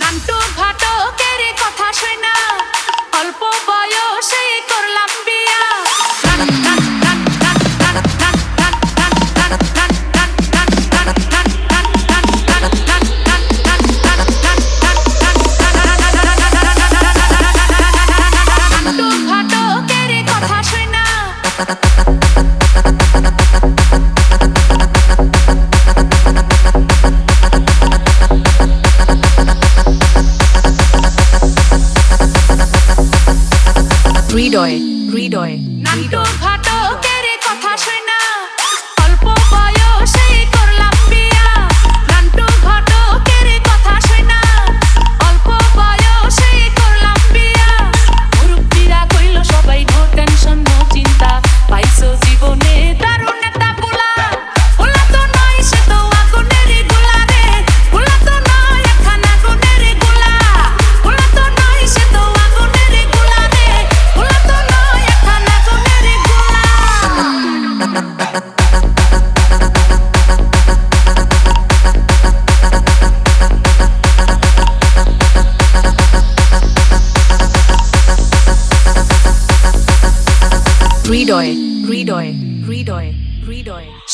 নান্টু ঘটকের কথা শুনা অল্প বয়সে করলাম বিয়া। নান্টু ঘটকের কথা শুনা হৃদয় নান্টু ঘটকের কথা শুনা অল্প বয়সে করলাম বিয়া। নান্টু ঘটকের কথা শুনা অল্প বয়সে করলাম বিয়া। মুরব্বিরা কইল সবাই নো টেনশন নো চিন্তা, পাইছো জীবনে দারুণ একটা পোলা। পোলা তো নয় সে তো আগুনের গোলা রে, পোলা তো নয় একখান আগুনের গোলা। পোলা তো নয় সে তো আগুনের গোলা রে, পোলা তো নয় একখান আগুনের গোলা। হৃদয়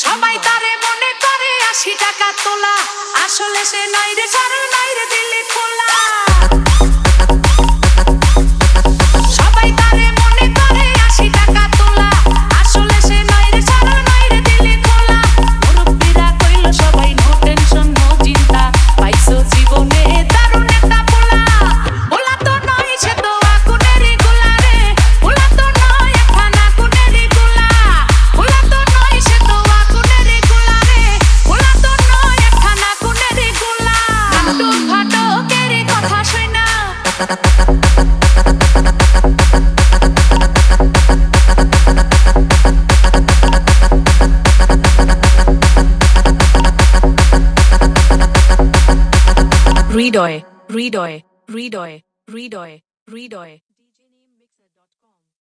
সবাই তারে মনে করে ৮০ টাকা তোলা, আসলে সে নাই রে ছাড় নাই রে দিলে খোলা। সবাই তারে মনে করে ৮০ টাকা তোলা, আসলে সে নাই রে ছাড় নাই রে দিলে খোলা। মুরব্বিরা কইল সবাই নো টেনশন নো চিন্তা, পাইছো জীবনে দারুণ একটা পোলা। পোলা তো নয় সে তো আগুনের গোলা রে, পোলা তো নয় একখান আগুনের গোলা। পোলা তো নয় সে তো আগুনের গোলা রে, পোলা তো নয় একখান আগুনের গোলা। নান্টু ঘটকের কথা শুনা হৃদয়